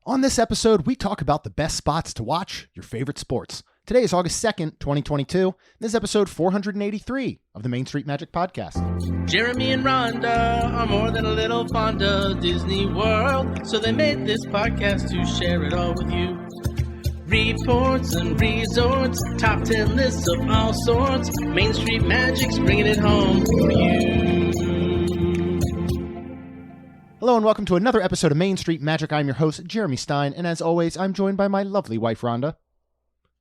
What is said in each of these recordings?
On this episode, we talk about the best spots to watch your favorite sports. Today is August 2nd, 2022. This is episode 483 of the Main Street Magic Podcast. Jeremy and Rhonda are more than a little fond of Disney World, so they made this podcast to share it all with you. Reports and resorts, top 10 lists of all sorts. Main Street Magic's bringing it home for you. Hello and welcome to another episode of Main Street Magic. I'm your host, Jeremy Stein, and as always, I'm joined by my lovely wife, Rhonda.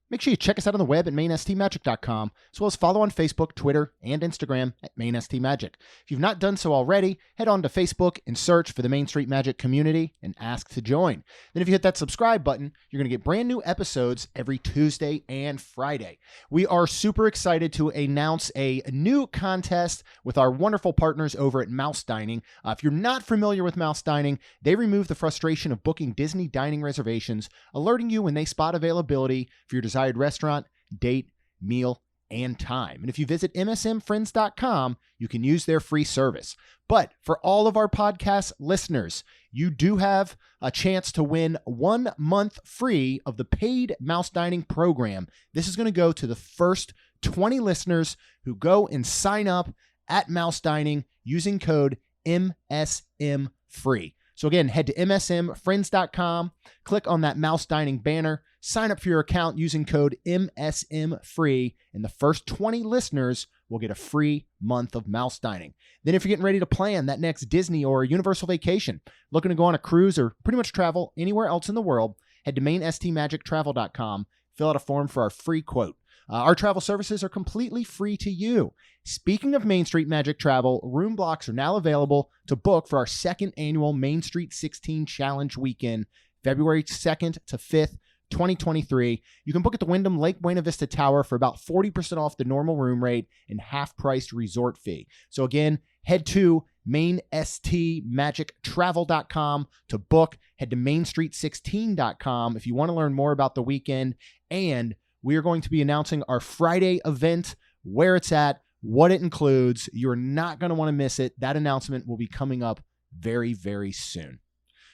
Make sure you check us out on the web at mainstmagic.com, as well as follow on Facebook, Twitter, and Instagram at mainstmagic. If you've not done so already, head on to Facebook and search for the Main Street Magic community and ask to join. Then if you hit that subscribe button, you're going to get brand new episodes every Tuesday and Friday. We are super excited to announce a new contest with our wonderful partners over at Mouse Dining. If you're not familiar with Mouse Dining, they remove the frustration of booking Disney dining reservations, alerting you when they spot availability for your desired restaurant, date, meal, and time. And if you visit msmfriends.com, you can use their free service. But for all of our podcast listeners, you do have a chance to win 1 month free of the paid Mouse Dining program. This is going to go to the first 20 listeners who go and sign up at Mouse Dining using code MSMFree. So again, head to msmfriends.com, click on that Mouse Dining banner, sign up for your account using code MSMFree, and the first 20 listeners will get a free month of Mouse Dining. Then if you're getting ready to plan that next Disney or Universal vacation, looking to go on a cruise or pretty much travel anywhere else in the world, head to mainstmagictravel.com, fill out a form for our free quote. Our travel services are completely free to you. Speaking of Main Street Magic Travel, room blocks are now available to book for our second annual Main Street 16 Challenge Weekend, February 2nd to 5th, 2023. You can book at the Wyndham Lake Buena Vista Tower for about 40% off the normal room rate and half-priced resort fee. So again, head to mainstmagictravel.com to book. Head to mainstreet16.com if you want to learn more about the weekend. And we are going to be announcing our Friday event, where it's at, what it includes. You're not going to want to miss it. That announcement will be coming up very, very soon.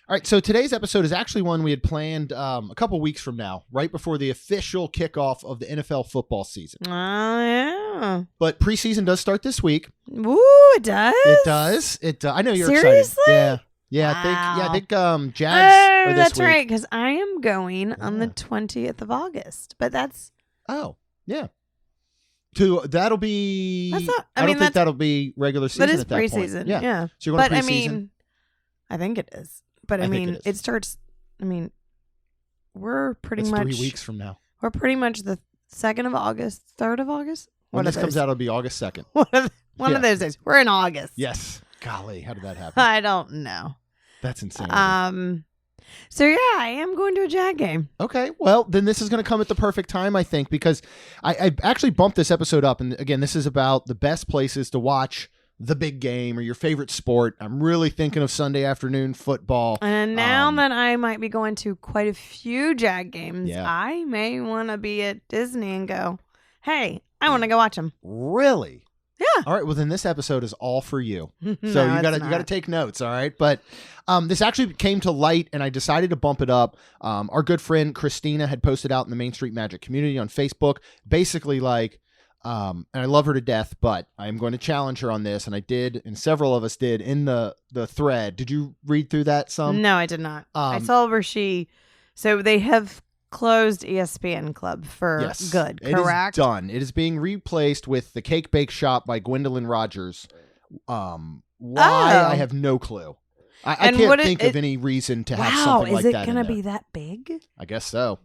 All right, so today's episode is actually one we had planned a couple weeks from now, right before the official kickoff of the NFL football season. Oh, yeah. But preseason does start this week. Ooh, it does? It does. I know you're Seriously? excited. Yeah. Wow. I think Jags are this that's week. right, because I am going on the 20th of August. But that's... Oh, yeah. That'll be... That's not, I don't think that'll be regular season that is at that point. preseason, Yeah. yeah. So you're going But preseason? I think it is. But I think mean, it is. it starts... we're pretty It's much... 3 weeks from now. We're pretty much the 2nd of August, 3rd of August? When this comes out, it'll be August 2nd. One of those days. We're in August. Yes. Golly, how did that happen? I don't know. That's insane. So yeah, I am going to a Jag game. Okay, well, then this is going to come at the perfect time, I think, because I actually bumped this episode up. And again, this is about the best places to watch the big game or your favorite sport. I'm really thinking of Sunday afternoon football. And now that I might be going to quite a few Jag games, Yeah. I may want to be at Disney and go, hey, I want to go watch them. Really? Yeah. All right, well, then this episode is all for you. No, So you it's gotta not. take notes, all right? But this actually came to light, and I decided to bump it up. Our good friend Christina had posted out in the Main Street Magic community on Facebook, basically like, and I love her to death, but I'm going to challenge her on this, and I did, and several of us did in the thread. Did you read through that some? No, I did not. I saw where so they have closed ESPN Club for good, correct? It is done. It is being replaced with the Cake Bake Shop by Gwendolyn Rogers. Why? I have no clue. I can't think of any reason to have something like that. Is it going to be that big? I guess so.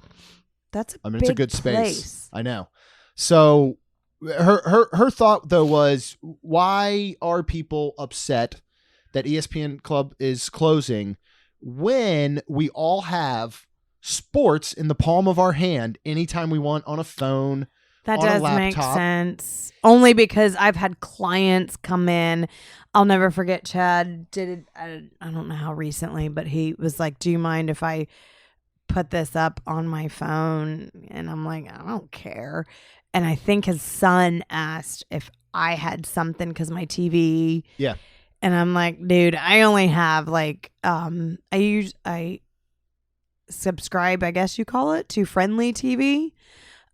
That's it's a good space. Place. I know. So her thought though was, why are people upset that ESPN Club is closing when we all have sports in the palm of our hand anytime we want on a phone? That on does a laptop? make sense. Only because I've had clients come in. I'll never forget Chad did it. I don't know how recently, but he was like, do you mind if I put this up on my phone? And I'm like, I don't care. And I think his son asked if I had something because my TV. Yeah. And I'm like, dude, I only have like, I subscribe, I guess you call it, to Friendly TV,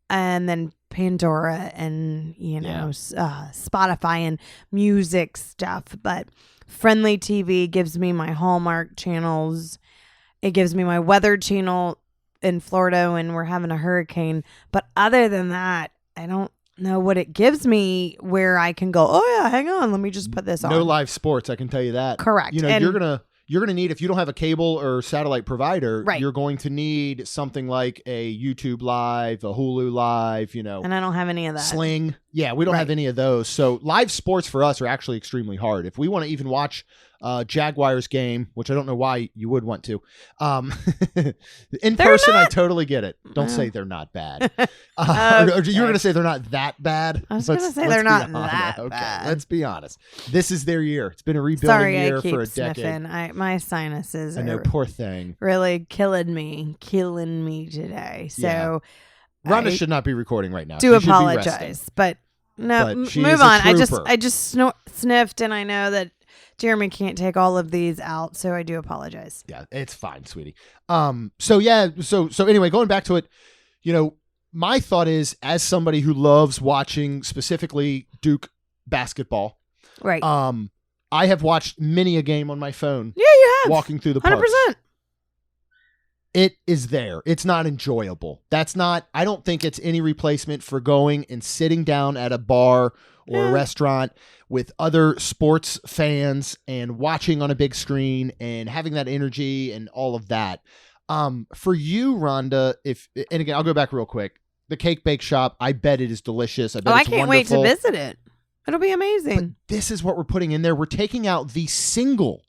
and then Pandora and, Spotify and music stuff. But Friendly TV gives me my Hallmark channels. It gives me my weather channel in Florida when we're having a hurricane. But other than that, I don't know what it gives me where I can go, oh yeah, hang on, let me just put this on. No live sports, I can tell you that. Correct. You're gonna need, if you don't have a cable or satellite provider, right, you're going to need something like a YouTube Live, a Hulu Live, And I don't have any of that. Sling. Yeah, we don't have any of those. So live sports for us are actually extremely hard. If we want to even watch Jaguars game, which I don't know why you would want to, in person, I totally get it. Don't say they're not bad. Or you were going to say they're not that bad. I was going to say they're not that bad. Let's be honest. This is their year. It's been a rebuilding year for a decade. My sinuses I know, poor thing. Really killing me today. So Rhonda should not be recording right now. Do apologize, but no, move on. I just sniffed, and I know that Jeremy can't take all of these out, so I do apologize. Yeah, it's fine, sweetie. So anyway, going back to it, my thought is, as somebody who loves watching specifically Duke basketball, right? I have watched many a game on my phone. Yeah, you have. Walking through the parks. 100%. It is there. It's not enjoyable. I don't think it's any replacement for going and sitting down at a bar or a restaurant with other sports fans and watching on a big screen and having that energy and all of that. For you, Rhonda, and again, I'll go back real quick. The Cake Bake Shop, I bet it is delicious. I bet it's can't wonderful. wait to visit it. It'll be amazing. But this is what we're putting in there. We're taking out the single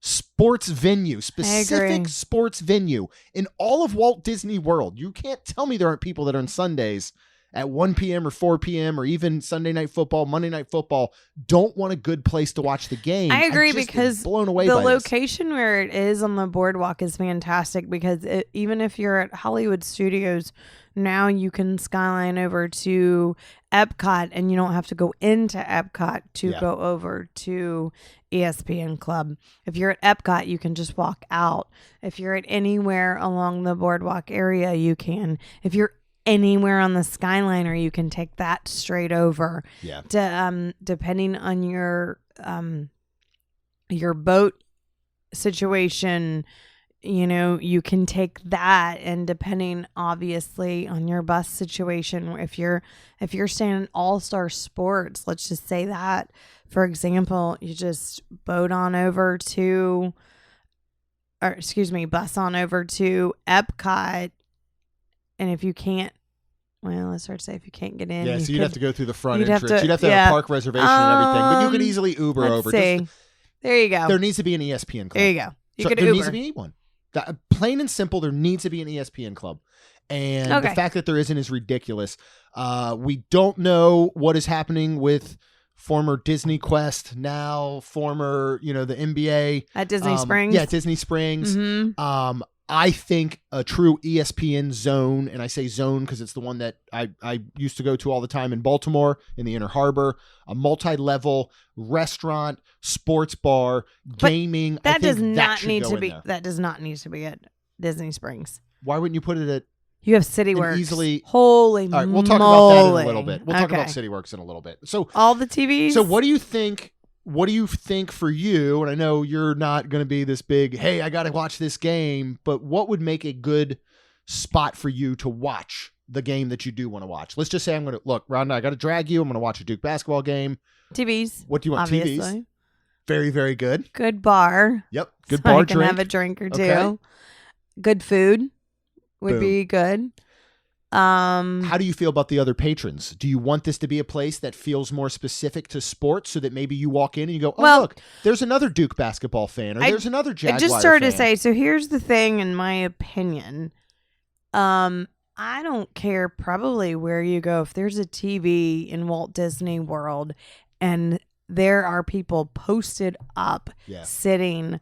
sports venue, specific sports venue in all of Walt Disney World. You can't tell me there aren't people that on Sundays at 1 p.m. or 4 p.m. or even Sunday Night Football, Monday Night Football don't want a good place to watch the game. I agree, because blown away the by location where it is on the boardwalk is fantastic, because even if you're at Hollywood Studios, now you can skyline over to Epcot, and you don't have to go into Epcot to go over to ESPN Club. If you're at Epcot, you can just walk out. If you're at anywhere along the boardwalk area, you can. If you're anywhere on the Skyliner, you can take that straight over. Yeah. Depending on your boat situation, you can take that, and depending obviously on your bus situation, if you're staying in All-Star Sports, let's just say that, for example, you just bus on over to Epcot, and if you can't, let's start to say, if you can't get in, you'd have to go through the front entrance. You'd have to have a park reservation and everything, but you could easily Uber over. See. There you go. There needs to be an ESPN Club. There you go. There needs to be one. Plain and simple, there needs to be an ESPN Club. And the fact that there isn't is ridiculous. We don't know what is happening with former Disney Quest, now former, the NBA. At Disney Springs? Yeah, Disney Springs. Mm-hmm. I think a true ESPN zone, and I say zone because it's the one that I used to go to all the time in Baltimore, in the Inner Harbor, a multi-level restaurant, sports bar, gaming. That does not need to be at Disney Springs. Why wouldn't you put it at? You have CityWorks. Easily. Holy moly. All right, we'll talk about that in a little bit. We'll talk about CityWorks in a little bit. So all the TVs. So what do you think? What do you think for you? And I know you're not going to be this big, hey, I got to watch this game, but what would make a good spot for you to watch the game that you do want to watch? Let's just say I'm going to, look, Rhonda, I got to drag you. I'm going to watch a Duke basketball game. TVs. What do you want? Obviously. TVs. Very, very good. Good bar. Yep. Good so bar, I can drink. Have a drink or two. Okay. Good food would be good. How do you feel about the other patrons? Do you want this to be a place that feels more specific to sports, so that maybe you walk in and you go, look, there's another Duke basketball fan, or there's another Jaguar fan. I just started to say, so here's the thing, in my opinion, I don't care probably where you go. If there's a TV in Walt Disney World and there are people posted up sitting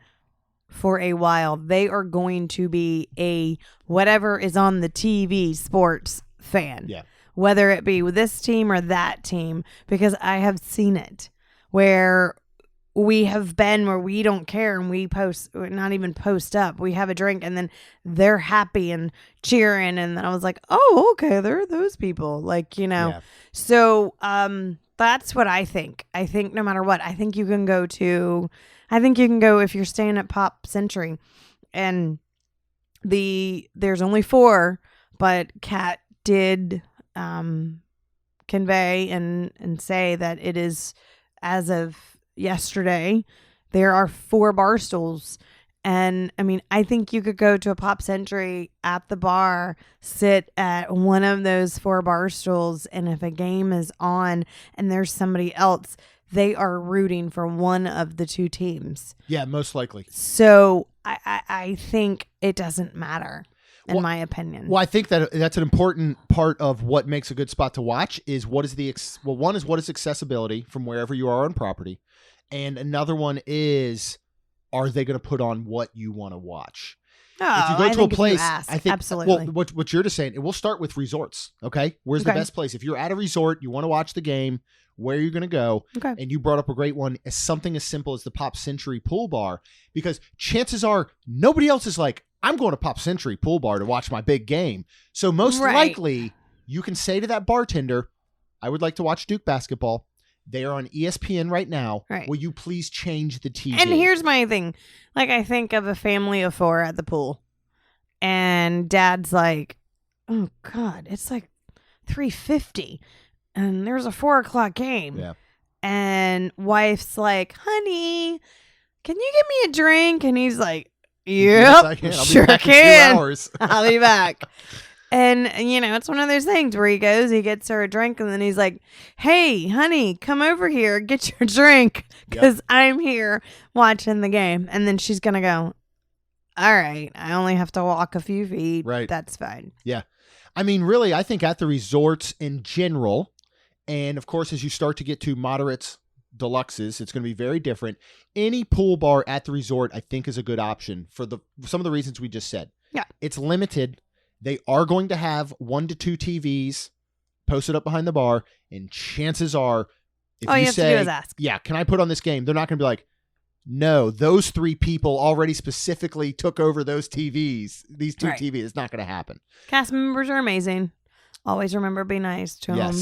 for a while, they are going to be a whatever is on the TV sports fan. Yeah. Whether it be with this team or that team, because I have seen it where we have been where we don't care and we not even post up. We have a drink and then they're happy and cheering. And then I was like, oh, okay, there are those people. Like, Yeah. So that's what I think. I think no matter what, I think you can go if you're staying at Pop Century and there's only 4, but Kat did convey and say that it is, as of yesterday, there are 4 bar stools. And I mean, I think you could go to a Pop Century at the bar, sit at one of those 4 bar stools, and if a game is on and there's somebody else, they are rooting for one of the 2 teams. Yeah, most likely. So I think it doesn't matter, in my opinion. Well, I think that's an important part of what makes a good spot to watch is what is one is what is accessibility from wherever you are on property. And another one is, are they going to put on what you want to watch? If you go to a place, I think absolutely. Well, what you're just saying, it will start with resorts. Okay. Where's the best place? If you're at a resort, you want to watch the game, where you're going to go. Okay. And you brought up a great one, as something as simple as the Pop Century pool bar, because chances are nobody else is like, I'm going to Pop Century pool bar to watch my big game. So most likely you can say to that bartender, I would like to watch Duke basketball. They are on ESPN right now. Right. Will you please change the TV? And here's my thing. Like, I think of a family of 4 at the pool. And dad's like, oh, God, it's like 3:50. And there's a 4:00 game. Yeah. And wife's like, honey, can you give me a drink? And he's like, yep, I can. I'll sure be back can. In 2 hours. I'll be back. And, it's one of those things where he gets her a drink, and then he's like, hey, honey, come over here, get your drink, because I'm here watching the game. And then she's going to go, all right, I only have to walk a few feet. Right. That's fine. Yeah. I mean, really, I think at the resorts in general, and of course, as you start to get to moderates, deluxes, it's going to be very different. Any pool bar at the resort, I think, is a good option for some of the reasons we just said. Yeah. It's limited. They are going to have 1 to 2 TVs posted up behind the bar, and chances are, if you have say, to do is ask. yeah, can I put on this game? They're not going to be like, no, those 3 people already specifically took over those TVs. These 2 TVs. It's not going to happen. Cast members are amazing. Always remember, be nice to them.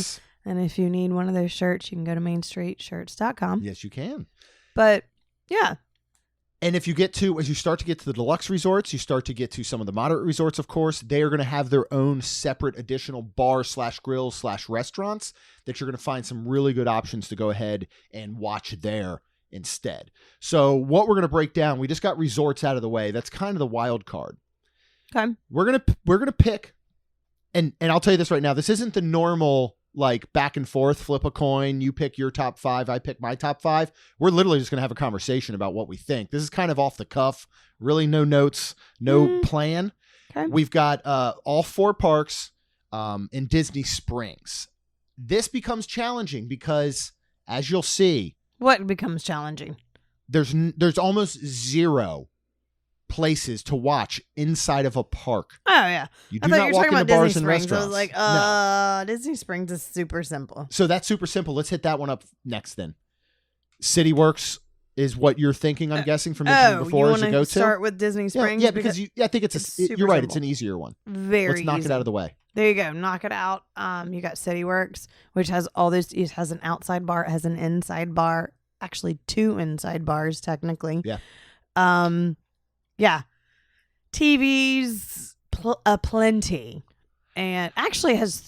And if you need one of those shirts, you can go to mainstreetshirts.com. Yes, you can. But, yeah. And if you as you start to get to the deluxe resorts, you start to get to some of the moderate resorts, of course, they are going to have their own separate additional bar/grill/restaurants that you're going to find some really good options to go ahead and watch there instead. So what we're going to break down, we just got resorts out of the way. That's kind of the wild card. Okay. We're going to pick, and I'll tell you this right now, this isn't the normal like back and forth, flip a coin, you pick your top 5, I pick my top 5. We're literally just going to have a conversation about what we think. This is kind of off the cuff, really no notes, no plan. Okay. We've got all 4 parks in Disney Springs. This becomes challenging because, as you'll see, what becomes challenging? There's almost 0 places to watch inside of a park. Oh, yeah. You do not walk into bars and restaurants. I was like, Disney Springs is super simple. So that's super simple. Let's hit that one up next then. City Works is what you're thinking, I'm guessing, from mentioning before as a go-to. Start with Disney Springs? Yeah, because I think you're right. It's an easier one. Let's knock it out of the way. There you go. Knock it out. You got City Works, which has all this. It has an outside bar. It has an inside bar. Actually, 2 inside bars, technically. Yeah. Yeah. TVs plenty. And actually has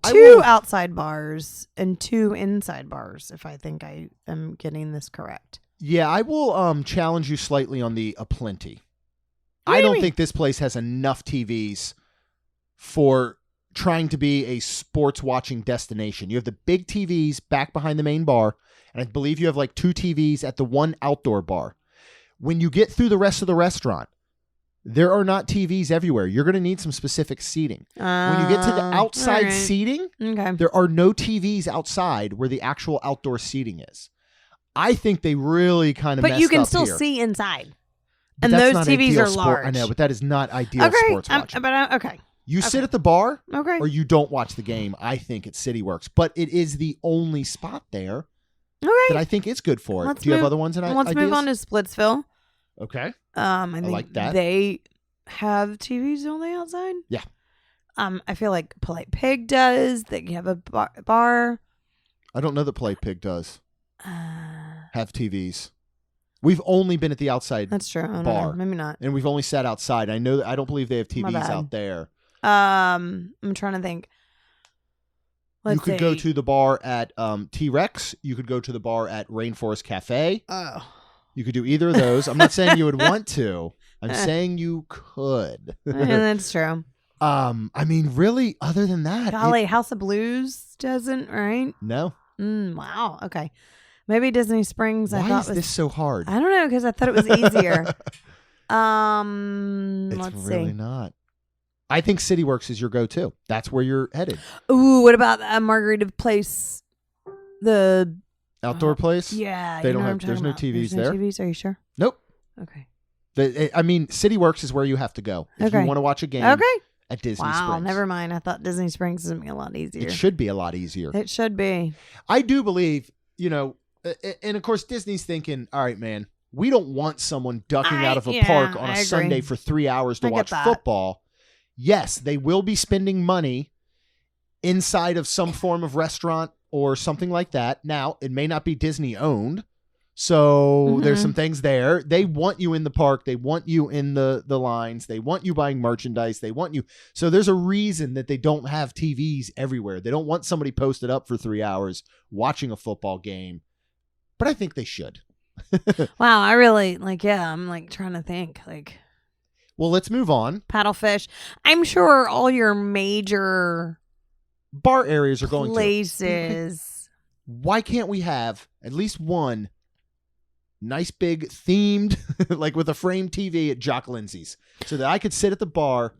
2 outside bars and 2 inside bars, if I think I am getting this correct. Yeah, I will challenge you slightly on the aplenty. What I do you don't mean? think this place has enough TVs for trying to be a sports watching destination. You have the big TVs back behind the main bar, and I believe you have like 2 TVs at the one outdoor bar. When you get through the rest of the restaurant, there are not TVs everywhere. You're going to need some specific seating. When you get to the outside seating, there are no TVs outside where the actual outdoor seating is. I think they really kind of messed up. But you can still here. see inside. But and that's those not TVs are ideal large. I know, but that is not ideal sports watching. Okay. You sit at the bar Okay. or you don't watch the game, I think, at City Works. But it is the only spot there Okay. that I think is good for it. Let's Do you have move- other ones? Let's ideas? move on to Splitsville. Okay. I think like that. they have TVs only outside. Yeah. I feel like Polite Pig does. They have a bar. I don't know that Polite Pig does have TVs. We've only been at the outside That's true. I don't bar. know. Maybe not. And we've only sat outside. I don't believe they have My TVs bad. out there. I'm trying to think. You could go to the bar at T-Rex. You could go to the bar at Rainforest Cafe. Oh. You could do either of those. I'm not saying you would want to. I'm saying you could. Yeah, that's true. I mean, really, other than that. Golly, House of Blues doesn't, right? No. Wow. Okay. Maybe Disney Springs. Why is this so hard? I don't know, because I thought it was easier. It's Let's really see. not. I think CityWorks is your go-to. That's where you're headed. Ooh, what about Margarita Place? The Outdoor place? yeah, They you don't know what have- I'm talking there's no about. TVs There's no there? TVs. Are you sure? Nope. Okay. I mean, CityWorks is where you have to go if Okay. you want to watch a game Okay. at Disney Wow. Springs. Never mind. I thought Disney Springs would be a lot easier. It should be a lot easier. It should be. I do believe, and of course Disney's thinking, all right, man, we don't want someone ducking out of a park on I a agree. Sunday for 3 hours to I get watch that. football. Yes, they will be spending money inside of some form of restaurant or something like that. Now, it may not be Disney owned. So there's some things there. They want you in the park. They want you in the lines. They want you buying merchandise. They want you. So there's a reason that they don't have TVs everywhere. They don't want somebody posted up for 3 hours watching a football game. But I think they should. Wow. I really I'm trying to think Well, let's move on. paddlefish. I'm sure all your major Bar areas are going to. places. Why can't we have at least one nice big themed, like with a framed TV at Jock Lindsay's, so that I could sit at the bar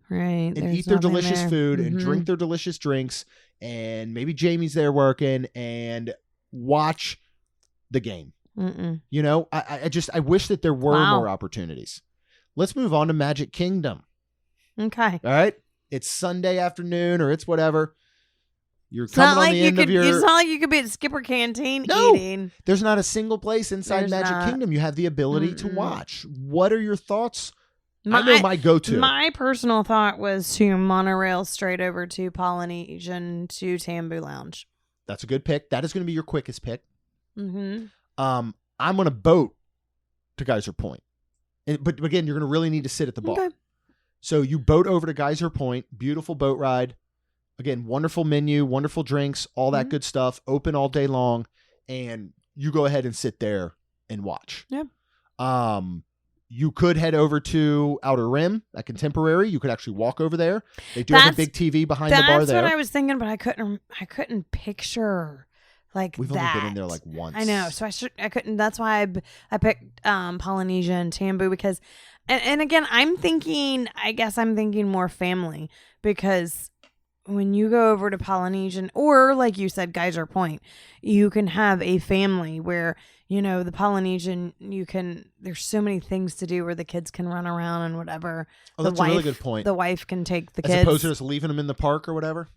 Right. and there's eat their nothing delicious there. food and Mhm. drink their delicious drinks, and maybe Jamie's there working and watch the game. Mm-mm. I wish that there were Wow. more opportunities. Let's move on to Magic Kingdom. Okay. All right. It's Sunday afternoon or it's whatever. You're It's not coming on like the you end could. of your. It's not like you could be at Skipper Canteen No. eating. There's not a single place inside There's Magic not. Kingdom you have the ability to Mm-mm. watch. What are your thoughts? I know my go-to. My personal thought was to monorail straight over to Polynesian to Tambu Lounge. That's a good pick. That is going to be your quickest pick. Mm-hmm. I'm going to boat to Geyser Point. But again, you're going to really need to sit at the bar. Okay. So you boat over to Geyser Point. Beautiful boat ride. Again, wonderful menu, wonderful drinks, all that good stuff. Open all day long. And you go ahead and sit there and watch. Yep. You could head over to Outer Rim at Contemporary. You could actually walk over there. They do have a big TV behind the bar there. That's what I was thinking, but I couldn't picture We've that. only been in there like once. I know, so I couldn't. That's why I picked Polynesia and Tambu because, and again, I guess I'm thinking more family because when you go over to Polynesian or like you said, Geyser Point, you can have a family where the Polynesian there's so many things to do where the kids can run around and whatever. Oh, that's a really good point. The wife can take the As kids. opposed to just leaving them in the park or whatever.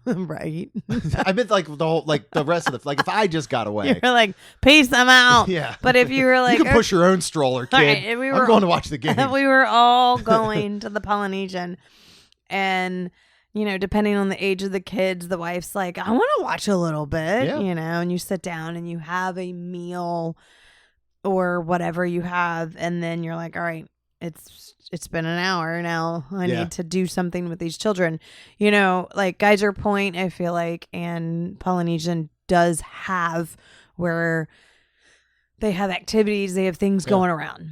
Right. I meant like the rest of if I just got away. You're like, peace, I'm out. Yeah. But if you were like, you can push your own stroller, kid. All right, if we were- I'm going to watch the game. we were all going to the Polynesian and depending on the age of the kids, the wife's like, I want to watch a little bit, Yeah. and you sit down and you have a meal or whatever you have. And then you're like, all right, it's been an hour now. I need to do something with these children, like Geyser Point, I feel like, and Polynesian does have where they have activities, they have things going around.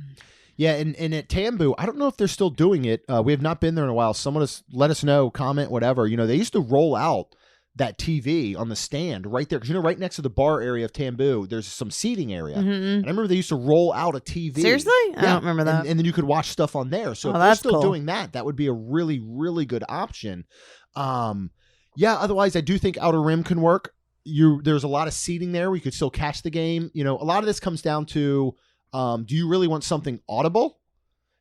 Yeah, and at Tambu, I don't know if they're still doing it. We have not been there in a while. Someone has let us know, comment, whatever. They used to roll out that TV on the stand right there. Because, right next to the bar area of Tambu, there's some seating area. Mm-hmm. And I remember they used to roll out a TV. Seriously? I don't remember that. And then you could watch stuff on there. So if they're that's still cool. doing that, that would be a really, really good option. Otherwise, I do think Outer Rim can work. There's a lot of seating there where you could still catch the game. A lot of this comes down to, do you really want something audible?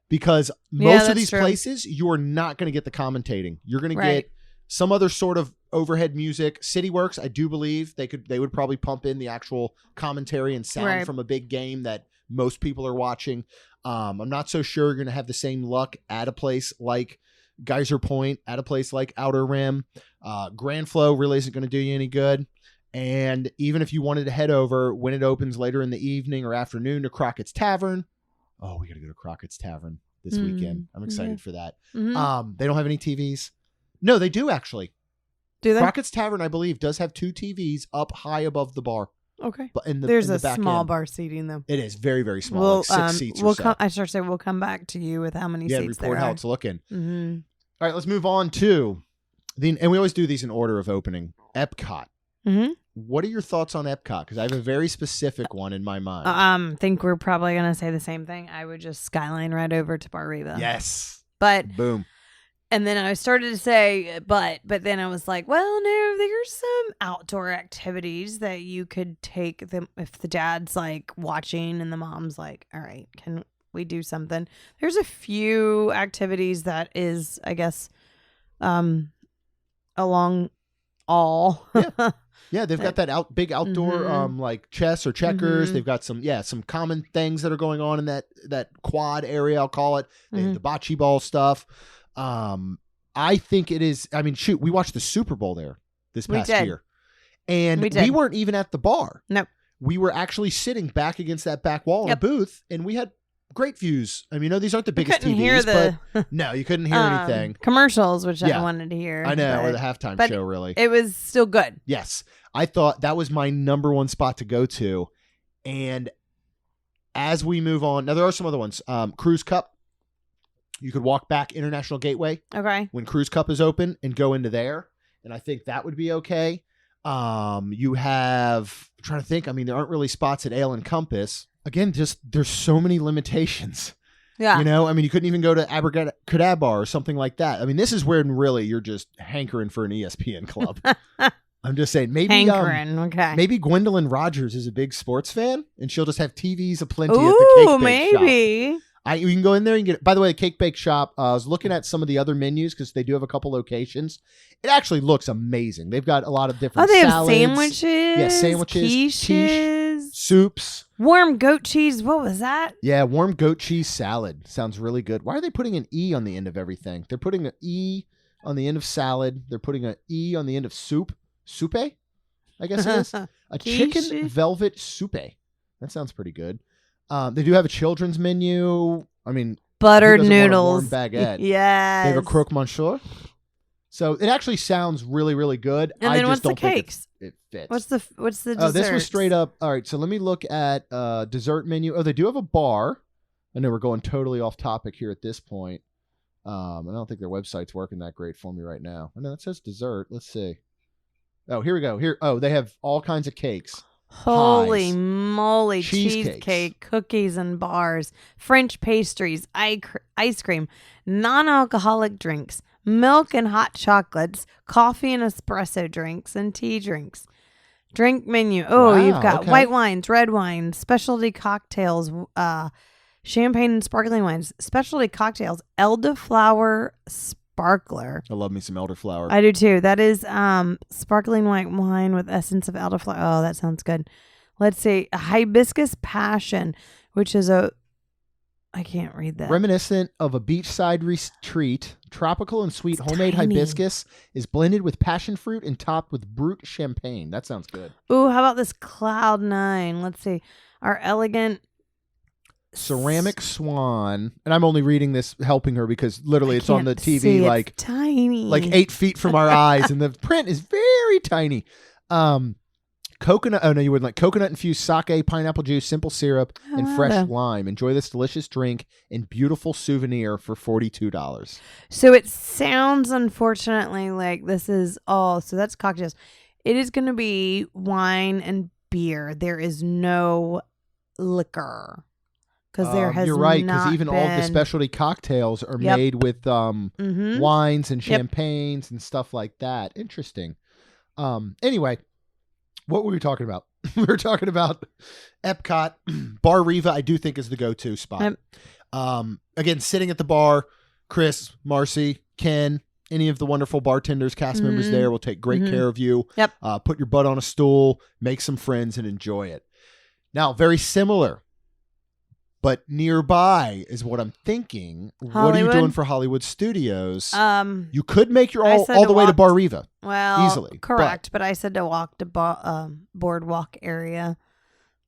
Because most of these places, you are not going to get the commentating. You're going to get some other sort of overhead music. CityWorks, I do believe they would probably pump in the actual commentary and sound from a big game that most people are watching. I'm not so sure you're going to have the same luck at a place like Geyser Point, at a place like Outer Rim. Grand Flow really isn't going to do you any good. And even if you wanted to head over when it opens later in the evening or afternoon to Crockett's Tavern. Oh, we got to go to Crockett's Tavern this weekend. I'm excited for that. Mm-hmm. They don't have any TVs. No, they do actually. Do they? Crockett's Tavern, I believe, does have 2 TVs up high above the bar. Okay. But there's in a the back small end. bar seating though. It is very, very small. Like 6 seats or so. I start to say we'll come back to you with how many seats report there how are. it's looking. Mm-hmm. All right, let's move on to and we always do these in order of opening. Epcot. Mm-hmm. What are your thoughts on Epcot? Because I have a very specific one in my mind. Think we're probably gonna say the same thing. I would just skyline right over to Bar Riva. Yes. But boom. And then I started to say, but then I was like, well, no, there's some outdoor activities that you could take them if the dad's like watching and the mom's like, all right, can we do something? There's a few activities that is, I guess, along all. Yeah, they've got that big outdoor like chess or checkers. They've got some common things that are going on in that quad area, I'll call it. They have the bocce ball stuff. I think it is. I mean, shoot, we watched the Super Bowl there this past year, and we weren't even at the bar. No, we were actually sitting back against that back wall in a booth, and we had great views. I mean, these aren't the biggest TVs, but no, you couldn't hear anything. Commercials, which I wanted to hear. I know, or the halftime show, really. It was still good. Yes, I thought that was my number one spot to go to, and as we move on, now there are some other ones. Cruise Cup. You could walk back International Gateway when Cruise Cup is open and go into there. And I think that would be okay. You have, I'm trying to think, I mean, there aren't really spots at Ale and Compass. Again, just there's so many limitations. Yeah. You know, I mean, you couldn't even go to Abracadabra or something like that. I mean, this is where really you're just hankering for an ESPN club. I'm just saying, maybe maybe Gwendolyn Rogers is a big sports fan and she'll just have TVs aplenty at the Cake Bake Shop. You can go in there and get it. By the way, the Cake Bake Shop, I was looking at some of the other menus because they do have a couple locations. It actually looks amazing. They've got a lot of different salads. Have sandwiches. Yeah, sandwiches. Quiches. Soups. Warm goat cheese. What was that? Yeah, warm goat cheese salad. Sounds really good. Why are they putting an E on the end of everything? They're putting an E on the end of salad. They're putting an E on the end of soup. Soupe? I guess it is. A chicken velvet soupe. That sounds pretty good. They do have a children's menu. I mean, buttered noodles, warm baguette. Yes. They have a croque monsieur. So it actually sounds really, really good. And I then just what's don't the cakes? Think it fits. What's the dessert? Oh, this was straight up. All right, so let me look at dessert menu. Oh, they do have a bar. I know we're going totally off topic here at this point. I don't think their website's working that great for me right now. I know it says dessert. Let's see. Oh, here we go. They have all kinds of cakes. Holy pies, moly, cheesecake, cookies and bars, French pastries, ice cream, non-alcoholic drinks, milk and hot chocolates, coffee and espresso drinks, and tea drinks. Drink menu. Oh, wow, you've got white wines, red wines, specialty cocktails, champagne and sparkling wines, specialty cocktails, elderflower sparkler. I love me some elderflower. I do too. That is sparkling white wine with essence of elderflower. Oh, that sounds good. Let's see. A hibiscus passion, which is I can't read that. Reminiscent of a beachside retreat, tropical and sweet homemade hibiscus is blended with passion fruit and topped with brut champagne. That sounds good. Ooh, how about this Cloud 9? Let's see. Our elegant ceramic swan, and I'm only reading this helping her because literally it's on the TV like it's tiny, like 8 feet from our eyes, and the print is very tiny. Coconut. Oh no, you wouldn't like coconut infused sake, pineapple juice, simple syrup, and fresh lime. Enjoy this delicious drink and beautiful souvenir for $42. So it sounds unfortunately like this is all. So that's cocktails. It is going to be wine and beer. There is no liquor. Because there has you're right, because even all of the specialty cocktails are made with wines and champagnes and stuff like that. Interesting. Anyway, what were we talking about? We were talking about Epcot. Bar Riva, I do think, is the go-to spot. Again, sitting at the bar, Chris, Marcy, Ken, Any of the wonderful bartenders, cast members there will take great care of you. Yep. Put your butt on a stool, make some friends, and enjoy it. Now, very similar, but nearby is what I'm thinking. What are you Hollywood? doing for Hollywood Studios? You could make your I all said the to way to walk- Bar Riva. Well, easily, correct, but I said to walk to boardwalk area,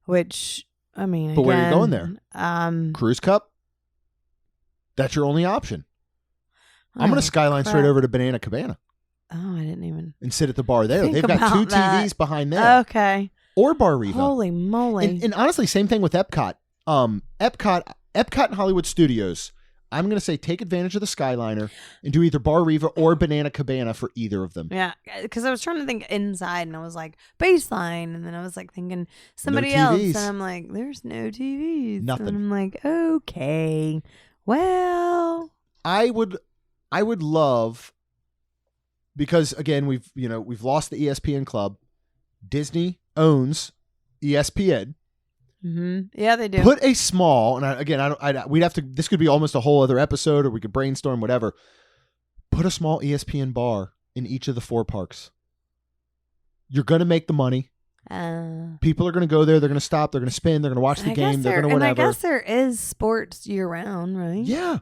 which I mean, But where are you again, going there? Cruise Cup? That's your only option. I'm going to skyline straight over to Banana Cabana Oh, I didn't even and sit at the bar there. think They've got two about that. TVs behind there. Okay. Or Bar Riva. Holy moly! And honestly, same thing with Epcot. Epcot and Hollywood Studios. I'm going to say take advantage of the Skyliner and do either Bar Riva or Banana Cabana for either of them. Yeah, because I was trying to think inside, and I was like baseline, and then I was like thinking somebody No else, TVs. and I'm like, there's no TVs. Nothing. And I'm like, okay, well, I would love, because again we've lost the ESPN club. Disney owns ESPN. Yeah, they do. Put a small, and we'd have to. This could be almost a whole other episode, or we could brainstorm whatever. Put a small ESPN bar in each of the 4 parks. You're going to make the money. People are going to go there. They're going to stop. They're going to spin. They're going to watch the game. They're going to whatever. And I guess there is sports year round, right? Yeah.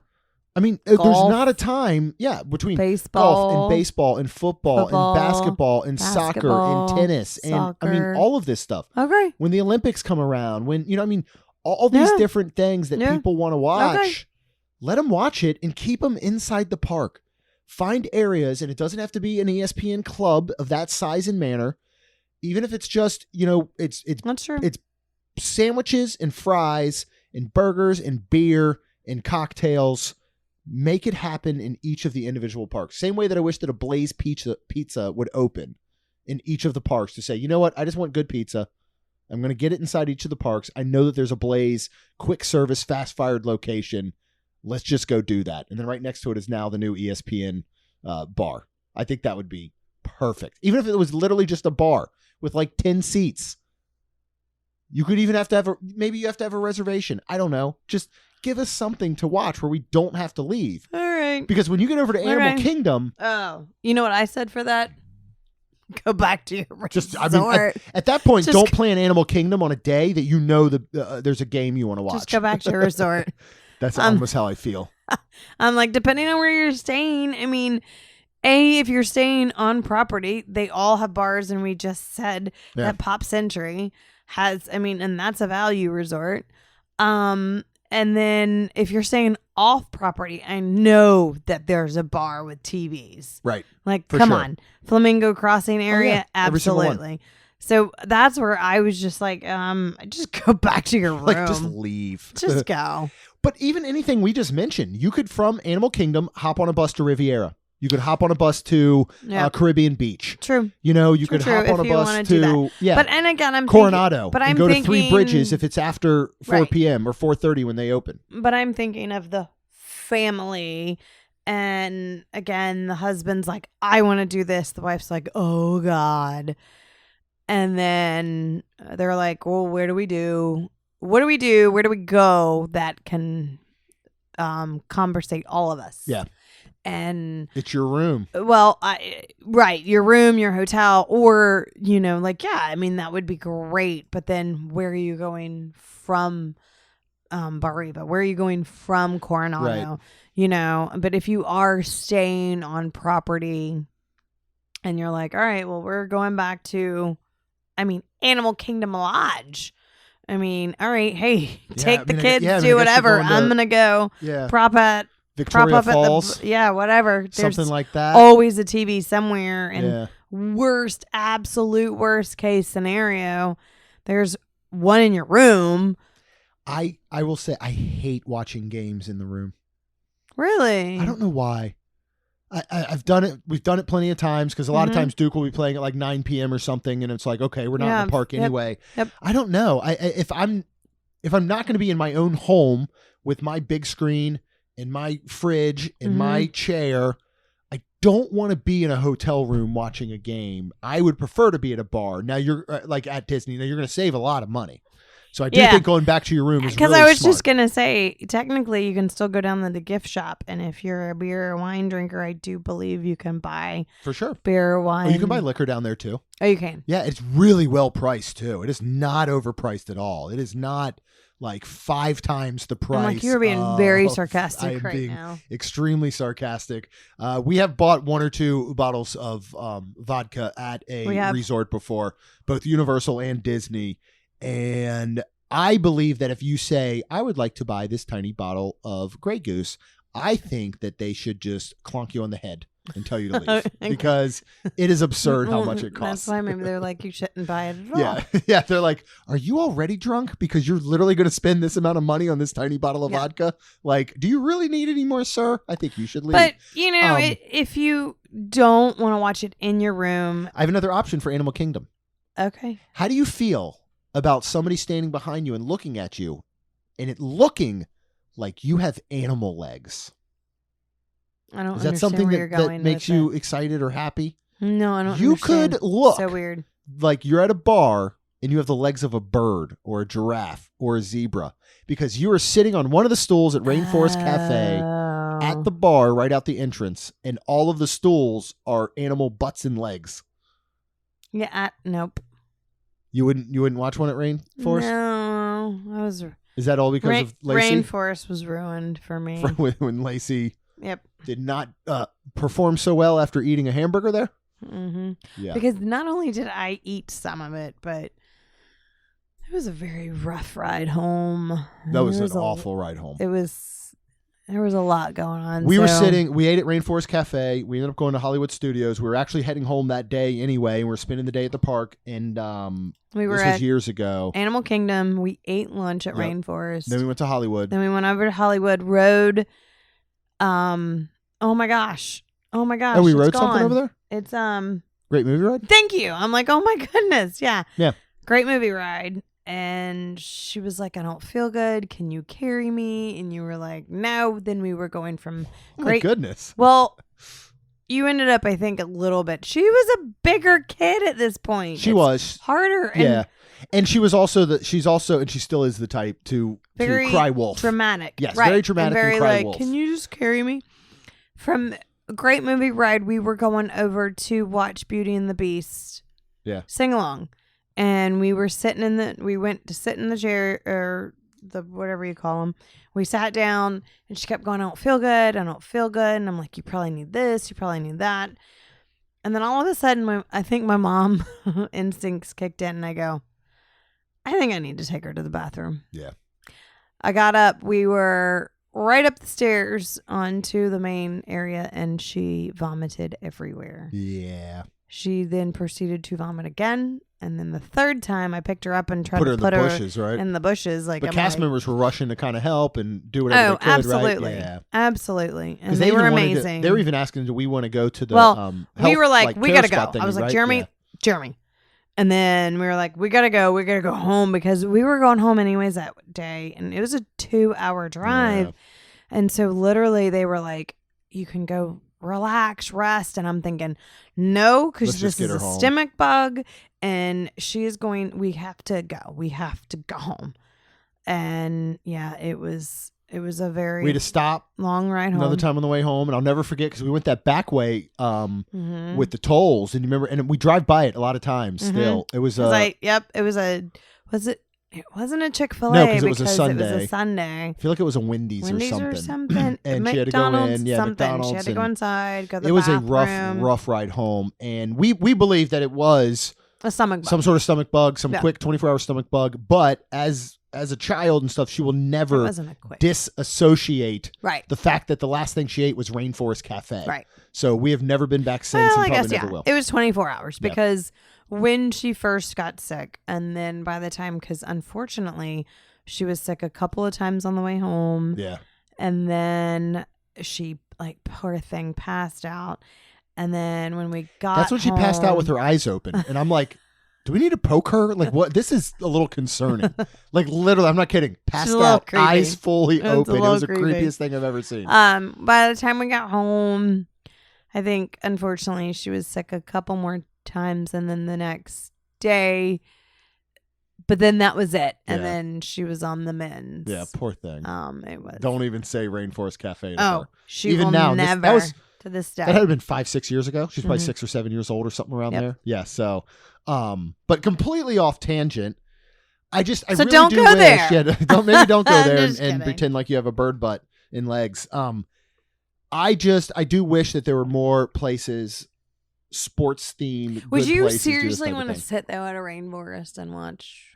I mean, there's not a time, between Baseball, golf and baseball and football and basketball and soccer and tennis and I mean all of this stuff. Okay. When the Olympics come around, when all these different things that people want to watch, let them watch it and keep them inside the park. Find areas, and it doesn't have to be an ESPN club of that size and manner. Even if it's just, it's That's true. It's sandwiches and fries and burgers and beer and cocktails. Make it happen in each of the individual parks. Same way that I wish that a Blaze pizza would open in each of the parks to say, you know what? I just want good pizza. I'm going to get it inside each of the parks. I know that there's a Blaze quick service, fast fired location. Let's just go do that. And then right next to it is now the new ESPN bar. I think that would be perfect. Even if it was literally just a bar with like 10 seats. You could even have to have maybe you have to have a reservation. I don't know. Just give us something to watch where we don't have to leave. All right. Because when you get over to Animal Kingdom, Oh, you know what I said for that? Go back to your resort. At that point, Just don't plan Animal Kingdom on a day that there's a game you want to watch. Just go back to your resort. That's almost how I feel. I'm like, depending on where you're staying, I mean, if you're staying on property, they all have bars, and we just said that Pop Century has, and that's a value resort. And then if you're staying off property, I know that there's a bar with TVs. Right. Like, For come sure. on. Flamingo Crossing area? Every single one. Absolutely. So that's where I was just like, just go back to your room. Like, just leave. Just go. But even anything we just mentioned, you could, from Animal Kingdom, hop on a bus to Riviera. You could hop on a bus to Caribbean Beach. True. You could hop on a bus to But and again, I'm Coronado. But I'm and go thinking, to Three Bridges if it's after 4 p.m. or 4:30 when they open. But I'm thinking of the family, and again, the husband's like, I want to do this. The wife's like, oh God. And then they're like, well, what do we do? Where do we go that can conversate all of us? Yeah. And it's your room. Well, your room, your hotel, or, that would be great. But then where are you going from Bar Riva? Where are you going from Coronado? Right. But if you are staying on property and you're like, all right, well, we're going back to, Animal Kingdom Lodge. All right, hey, take the kids, do whatever. I'm going to go prop at Victoria Falls. Whatever. There's something like that. Always a TV somewhere. And absolute worst case scenario, there's one in your room. I will say I hate watching games in the room. Really? I don't know why. I've done it. We've done it plenty of times because a lot of times Duke will be playing at like 9 p.m. or something, and it's like, okay, we're not in the park anyway. Yep. I don't know. If I'm not going to be in my own home with my big screen and my fridge and my chair, I don't want to be in a hotel room watching a game. I would prefer to be at a bar. Now you're like at Disney. Now you're going to save a lot of money. So I do think going back to your room is because really I was smart. just gonna say, technically, you can still go down to the gift shop, and if you're a beer or wine drinker, I do believe you can buy for sure beer or wine. Oh, you can buy liquor down there too. Oh, you can. Yeah, it's really well priced too. It is not overpriced at all. It is not like 5 times the price. I'm like, you're being very sarcastic I am right being now. extremely sarcastic. We have bought 1 or 2 bottles of vodka at a resort before, both Universal and Disney. And I believe that if you say, I would like to buy this tiny bottle of Grey Goose, I think that they should just clonk you on the head and tell you to leave because it is absurd how much it costs. That's why maybe they're like, you shouldn't buy it at all. Yeah. They're like, are you already drunk? Because you're literally going to spend this amount of money on this tiny bottle of vodka. Like, do you really need any more, sir? I think you should leave. But, if you don't want to watch it in your room. I have another option for Animal Kingdom. Okay. How do you feel about somebody standing behind you and looking at you and it looking like you have animal legs? I don't. Is that something that makes you excited or happy? No, I don't. You could look so weird, like you're at a bar and you have the legs of a bird or a giraffe or a zebra because you are sitting on one of the stools at Rainforest Cafe at the bar right out the entrance, and all of the stools are animal butts and legs. Yeah. Nope. You wouldn't watch one at Rainforest? No, I was. Is that all because of Lacey? Rainforest was ruined for me when Lacey. Yep. Did not perform so well after eating a hamburger there. Mm-hmm. Yeah. Because not only did I eat some of it, but it was a very rough ride home. That was an awful ride home. There was a lot going on. We ate at Rainforest Cafe. We ended up going to Hollywood Studios. We were actually heading home that day anyway, and we were spending the day at the park. And this was years ago. Animal Kingdom. We ate lunch at Rainforest. Then we went to Hollywood. Then we went over to Hollywood, rode. Oh my gosh. Oh, we rode something over there? It's Great movie ride? Thank you. I'm like, oh my goodness. Yeah. Yeah. Great movie ride. And she was like, I don't feel good. Can you carry me? And you were like, no. Then we were going from my goodness. Well, you ended up, I think, a little bit. She was a bigger kid at this point. She was harder. Yeah. And she was also and she still is the type to cry wolf. Dramatic. Yes, right. very dramatic and cry wolf. Can you just carry me? From a great movie ride, we were going over to watch Beauty and the Beast. Yeah. Sing along. And we were we went to sit in the chair or the whatever you call them. We sat down and she kept going, I don't feel good. I don't feel good. And I'm like, you probably need this. You probably need that. And then all of a sudden, I think my mom instincts kicked in and I go, I think I need to take her to the bathroom. Yeah. I got up. We were right up the stairs onto the main area and she vomited everywhere. Yeah. She then proceeded to vomit again. And then the third time I picked her up and tried to put her her in the bushes, right? In the bushes. Like, the cast members were rushing to kind of help and do whatever they could, absolutely. Right? Yeah. Absolutely. And they were amazing. They were even asking, do we want to go to the health, we were like we got to go. Thingy, I was like, right? Jeremy. And then we were like, we got to go. We got to go home because we were going home anyways that day. And it was a 2-hour drive. Yeah. And so literally they were like, you can go relax, rest. And I'm thinking, no, because this is a stomach bug. And we have to go. We have to go home. And yeah, it was a very we had to stop long ride home. Another time on the way home, and I'll never forget because we went that back way with the tolls, and you remember, and we drive by it a lot of times. Still, it was it wasn't a Chick-fil-A no, because it was a Sunday. I feel like it was a Wendy's or something. And she had to go in, McDonald's. She had to go inside, go to the bathroom. It was a rough ride home, and we believe that it was a stomach bug. Some sort of stomach bug, quick 24-hour stomach bug. But as a child and stuff, she will never disassociate the fact that the last thing she ate was Rainforest Cafe. Right. So we have never been back since and probably never will. It was 24 hours because when she first got sick, and then by the time, because unfortunately she was sick a couple of times on the way home. Yeah. And then she, poor thing, passed out. And then when we got That's when she passed out with her eyes open. And I'm like, do we need to poke her? Like, what? This is a little concerning. Like, literally, I'm not kidding. Passed out, creepy. eyes fully open. It was the creepy. creepiest thing I've ever seen. By the time we got home, I think, unfortunately, she was sick a couple more times. And then the next day, But then that was it. And Yeah. then she was on the men's. Yeah, poor thing. It was. Don't even say Rainforest Cafe to Oh, her. she Even will now, never to this day. That had been 5-6 years ago. She's probably Mhm. 6 or 7 years old or something around Yep. there. Yeah. So, but completely off tangent. I So really don't do go wish. there. Yeah, don't go there Just and kidding. pretend like you have a bird butt and legs. I do wish that there were more places, sports themed. Would good you places do this seriously type of want to thing. sit though at a rainforest and watch?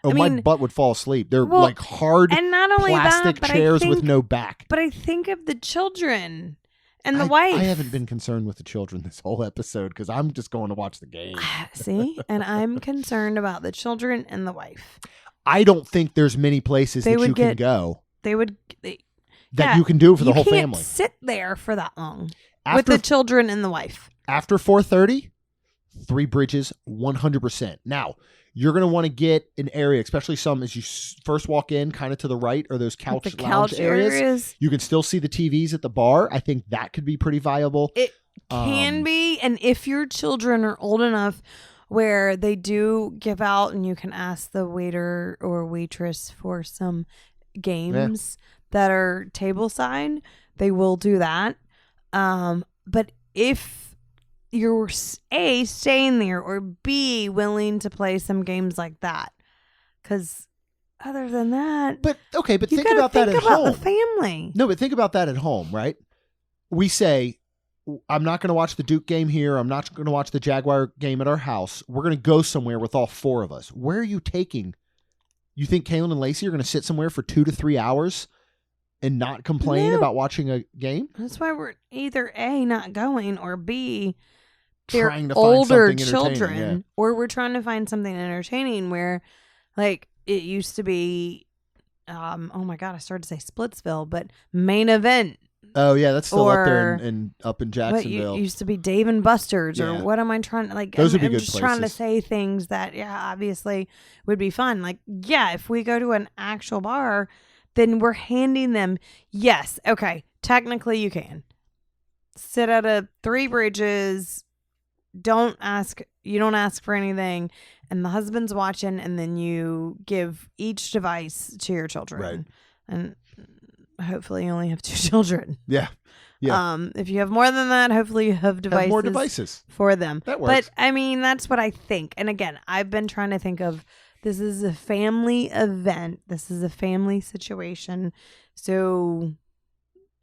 Oh, I my mean, butt would fall asleep. They're well, like hard And not only plastic that, but chairs I think, with no back. But I think of the children and the wife. I haven't been concerned with the children this whole episode because I'm just going to watch the game. See, and I'm concerned about the children and the wife. I don't think there's many places They that would you can get- go They would. that yeah, you can do for the you whole can't family. sit there for that long with After the children and the wife. after 4:30, Three Bridges 100%. Now, you're going to want to get an area, especially some as you first walk in, kind of to the right, or those couch The lounge couch areas. areas. You can still see the TVs at the bar. I think that could be pretty viable. It can be, and if your children are old enough where they do give out and you can ask the waiter or waitress for some games that are table side, they will do that. But if you're A, staying there, or B, willing to play some games like that, because other than that, But think you gotta about that think at about home. the family. No, but think about that at home, right? We say, I'm not going to watch the Duke game here. I'm not going to watch the Jaguar game at our house. We're going to go somewhere with all four of us. Where are you taking? You think Kaylin and Lacey are going to sit somewhere for 2 to 3 hours and not complain No. about watching a game? That's why we're either A, not going, or B, they're Trying to find older something entertaining, children, or we're trying to find something entertaining where, like, it used to be, oh my God, I started to say Splitsville, but Main Event. Oh, yeah, that's still up there Or- and up in What Jacksonville. used to be Dave and Buster's, Yeah. or what am I trying to, like, Those would be I'm good just trying to places. say things that, obviously would be fun. Like, if we go to an actual bar, then we're handing them, yes, okay, technically you can sit at a Three Bridges, you don't ask for anything, and the husband's watching, and then you give each device to your children. Right. And hopefully you only have 2 children. Yeah. Yeah. If you have more than that, hopefully you have devices, Have more devices. for them. That works. But I mean, that's what I think. And again, I've been trying to think of, this is a family event. This is a family situation. So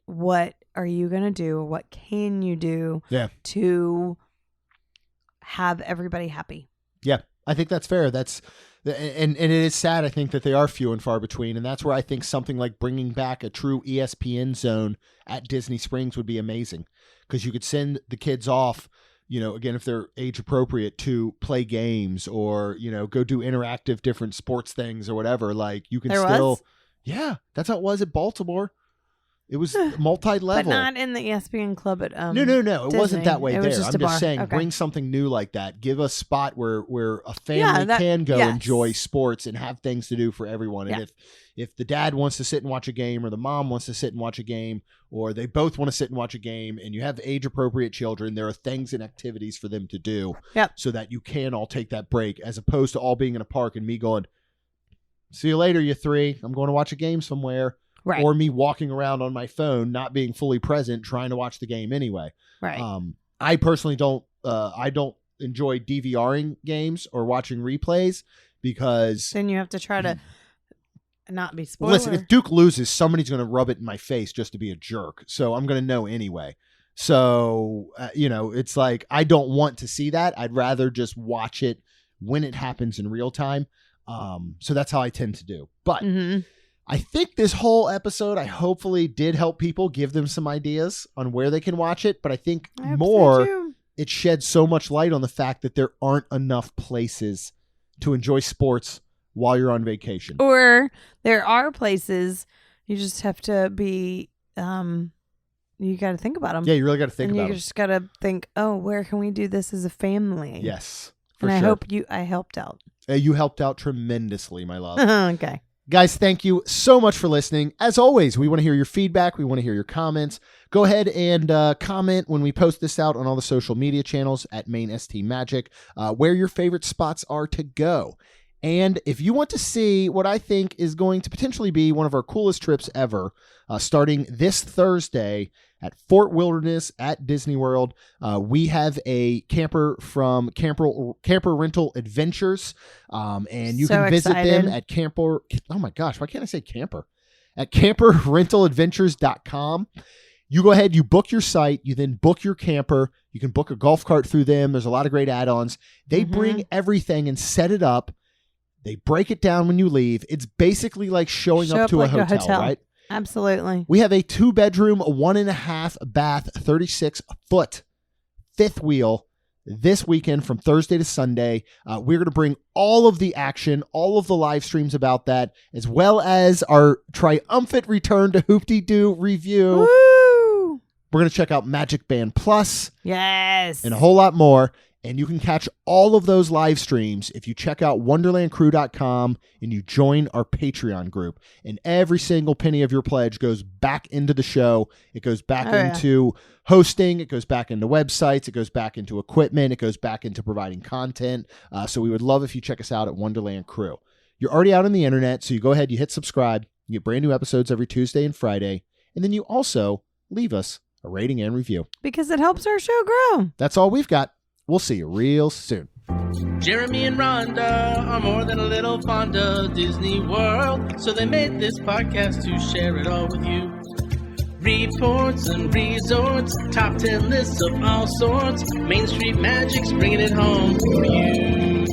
what are you going to do? What can you do to have everybody happy? Yeah, I think that's fair. And it is sad, I think, that they are few and far between. And that's where I think something like bringing back a true ESPN zone at Disney Springs would be amazing. Because you could send the kids off, again, if they're age appropriate, to play games or, go do interactive different sports things or whatever. Like, you can still. Yeah, that's how it was at Baltimore. It was multi-level. But not in the ESPN club at No. It Disney. wasn't that way It there. was just I'm a just bar. saying, Okay. bring something new like that. Give a spot where a family can go yes. enjoy sports and have things to do for everyone. And if the dad wants to sit and watch a game, or the mom wants to sit and watch a game, or they both want to sit and watch a game, and you have age-appropriate children, there are things and activities for them to do so that you can all take that break, as opposed to all being in a park and me going, see you later, you three. I'm going to watch a game somewhere. Right. Or me walking around on my phone, not being fully present, trying to watch the game anyway. Right. I personally don't. I don't enjoy DVRing games or watching replays because. Then you have to try to not be spoiler. Listen, if Duke loses, somebody's going to rub it in my face just to be a jerk. So I'm going to know anyway. So it's like I don't want to see that. I'd rather just watch it when it happens in real time. So that's how I tend to do. But. Mm-hmm. I think this whole episode, I hopefully did help people, give them some ideas on where they can watch it. But I think I hope so more, too. it sheds so much light on the fact that there aren't enough places to enjoy sports while you're on vacation. Or there are places, you just have to be, you got to think about them. Yeah, you really got to think and about you it. just got to think, where can we do this as a family? Yes, for And I sure. hope I helped out. You helped out tremendously, my love. Okay. Guys, thank you so much for listening. As always, we want to hear your feedback. We want to hear your comments. Go ahead and comment when we post this out on all the social media channels at Main ST Magic, where your favorite spots are to go. And if you want to see what I think is going to potentially be one of our coolest trips ever, starting this Thursday at Fort Wilderness at Disney World, we have a camper from Camper Rental Adventures, and you So can visit them excited. at camper. Oh my gosh, why can't I say camper? At camperrentaladventures.com. You go ahead, you book your site, you then book your camper. You can book a golf cart through them. There's a lot of great add-ons. They bring everything and set it up. They break it down when you leave. It's basically like showing up to like a hotel, right? Absolutely. We have a 2-bedroom, 1.5 bath, 36-foot fifth wheel this weekend from Thursday to Sunday. We're going to bring all of the action, all of the live streams about that, as well as our triumphant return to Hoop-Dee-Doo review. Woo! We're going to check out Magic Band Plus Yes. and a whole lot more. And you can catch all of those live streams if you check out wonderlandcrew.com and you join our Patreon group. And every single penny of your pledge goes back into the show. It goes back into hosting. It goes back into websites. It goes back into equipment. It goes back into providing content. So we would love if you check us out at Wonderland Crew. You're already out on the internet, so you go ahead, you hit subscribe. You get brand new episodes every Tuesday and Friday. And then you also leave us a rating and review. Because it helps our show grow. That's all we've got. We'll see you real soon. Jeremy and Rhonda are more than a little fond of Disney World, so they made this podcast to share it all with you. Reports and resorts, top 10 lists of all sorts, Main Street Magic's bringing it home for you.